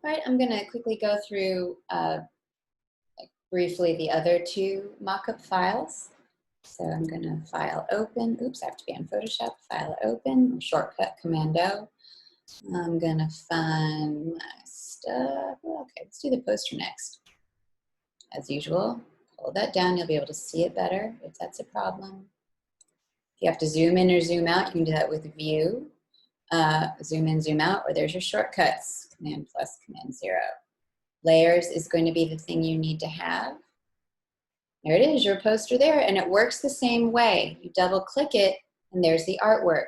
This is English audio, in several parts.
All right, I'm gonna quickly go through briefly the other two mockup files. So I'm gonna file open. Oops, I have to be on Photoshop. File open, shortcut Command O. I'm gonna find my stuff. Okay, let's do the poster next. As usual, hold that down. You'll be able to see it better if that's a problem. If you have to zoom in or zoom out, you can do that with View. Zoom in, zoom out, or there's your shortcuts, Command plus, Command 0. Layers is going to be the thing you need to have. There it is, your poster there, and it works the same way. You double click it, and there's the artwork.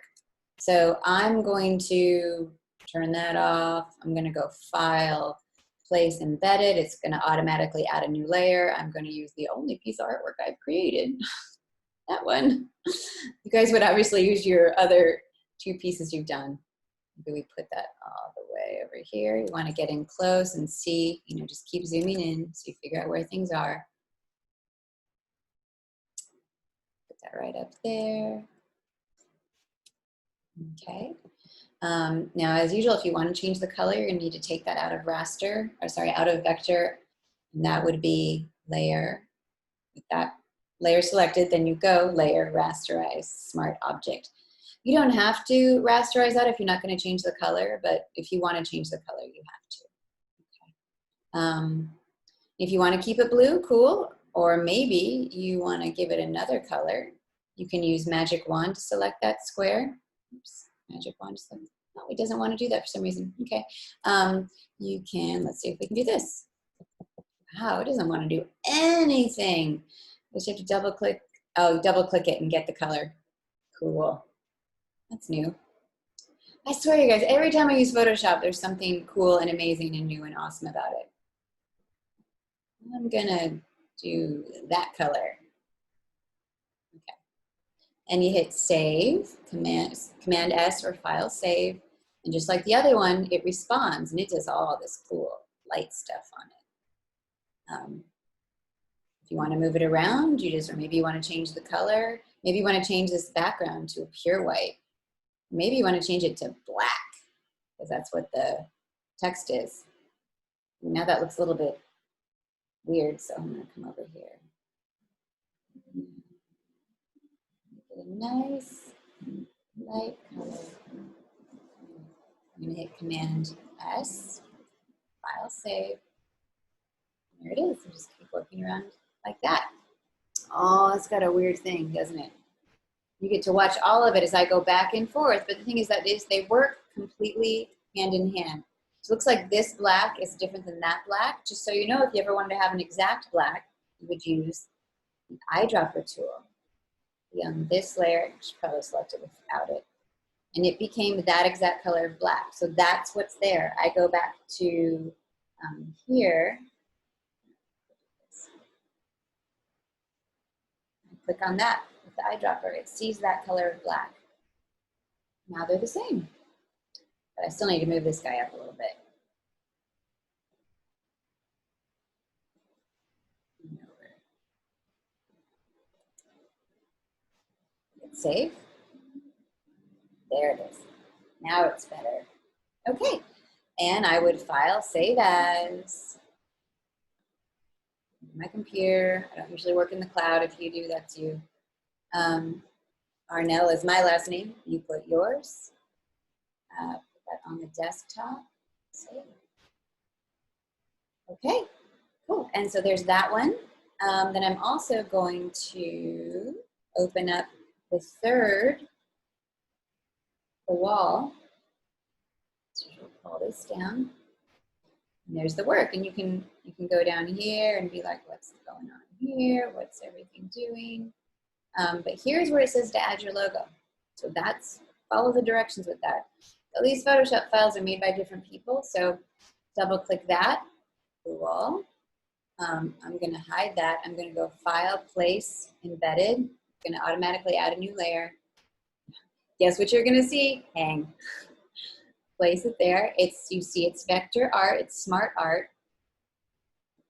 So I'm going to turn that off. I'm gonna go File, Place Embedded. It's gonna automatically add a new layer. I'm gonna use the only piece of artwork I've created, that one. You guys would obviously use your other two pieces you've done. Maybe we put that all the way over here. You want to get in close and see, just keep zooming in so you figure out where things are. Put that right up there. Okay. Now, as usual, if you want to change the color, you're going to need to take that out of raster, or sorry, out of vector, and that would be layer. With that layer selected, then you go layer, rasterize, smart object. You don't have to rasterize that if you're not going to change the color, but if you want to change the color, you have to. Okay. If you want to keep it blue, cool, or maybe you want to give it another color, you can use Magic Wand to select that square. Oops, Magic Wand. Oh, it doesn't want to do that for some reason. Okay. You can, let's see if we can do this. Wow, it doesn't want to do anything. You have to double click. Oh, double click it and get the color. Cool. That's new. I swear, you guys, every time I use Photoshop, there's something cool and amazing and new and awesome about it. I'm gonna do that color. Okay. And you hit Save, Command S or File Save. And just like the other one, it responds and it does all this cool light stuff on it. If you want to move it around, or maybe you want to change the color. Maybe you want to change this background to a pure white. Maybe you want to change it to black, because that's what the text is. Now that looks a little bit weird, so I'm going to come over here. Make it a nice light color. I'm going to hit Command S, File Save. There it is. You just keep working around like that. Oh, it's got a weird thing, doesn't it? You get to watch all of it as I go back and forth, but the thing is that they work completely hand in hand. So it looks like this black is different than that black. Just so you know, if you ever wanted to have an exact black, you would use the eyedropper tool. Be on this layer, I should probably select it without it. And it became that exact color of black. So that's what's there. I go back to here. Click on that with the eyedropper. It sees that color of black. Now they're the same. But I still need to move this guy up a little bit. Hit save. There it is. Now it's better. Okay. And I would file, save as. My computer. I don't usually work in the cloud. If you do, that's you. Arnell is my last name. You put yours. Put that on the desktop. Save. Okay, cool. And so there's that one. Then I'm also going to open up the third, the wall. So we'll pull this down. And there's the work. And you can go down here and be like, what's going on here? What's everything doing? But here's where it says to add your logo. So follow the directions with that. So these Photoshop files are made by different people. So double click that. Cool. I'm going to hide that. I'm going to go File, Place, Embedded. I'm going to automatically add a new layer. Guess what you're going to see? Hang. Place it there. You see it's vector art. It's smart art.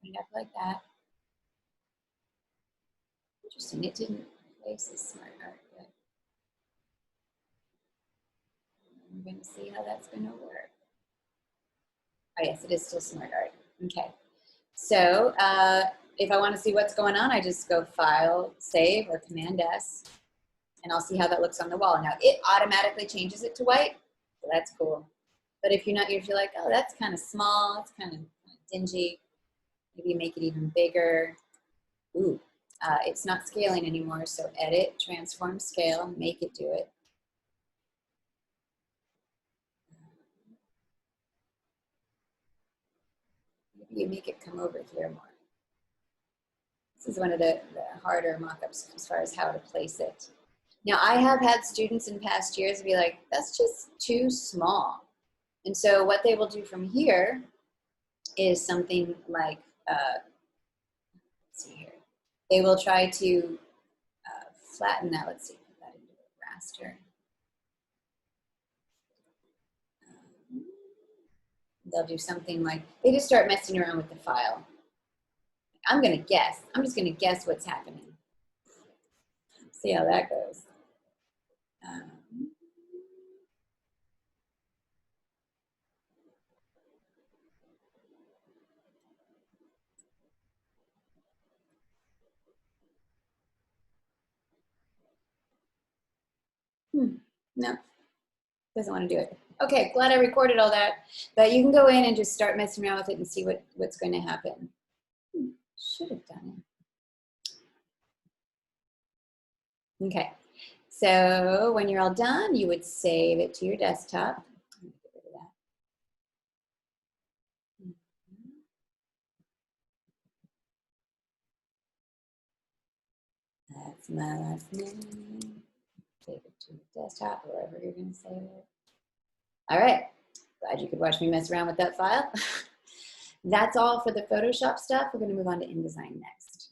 Put it up like that. Interesting. It didn't place as smart art yet. I'm going to see how that's going to work. Oh yes, it is still SmartArt. Okay. So if I want to see what's going on, I just go File, Save, or Command S, and I'll see how that looks on the wall. Now it automatically changes it to white, so that's cool. But if you're not, if you're like, oh, that's kind of small, it's kind of dingy, maybe make it even bigger. Ooh, it's not scaling anymore, so Edit, Transform, Scale, make it do it. Maybe you make it come over here more. This is one of the harder mock-ups as far as how to place it. Now, I have had students in past years be like, that's just too small. And so what they will do from here is something like, let's see here. They will try to flatten that. Let's see, put that into a raster. They'll do something like, they just start messing around with the file. I'm gonna guess. I'm just gonna guess what's happening. See how that goes. No, doesn't want to do it. Okay, glad I recorded all that. But you can go in and just start messing around with it and see what's going to happen. Should have done it. Okay, so when you're all done, you would save it to your desktop. Get rid of that. That's my last name. Save it to your desktop, wherever you're going to save it. All right, glad you could watch me mess around with that file. That's all for the Photoshop stuff. We're going to move on to InDesign next.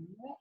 All right.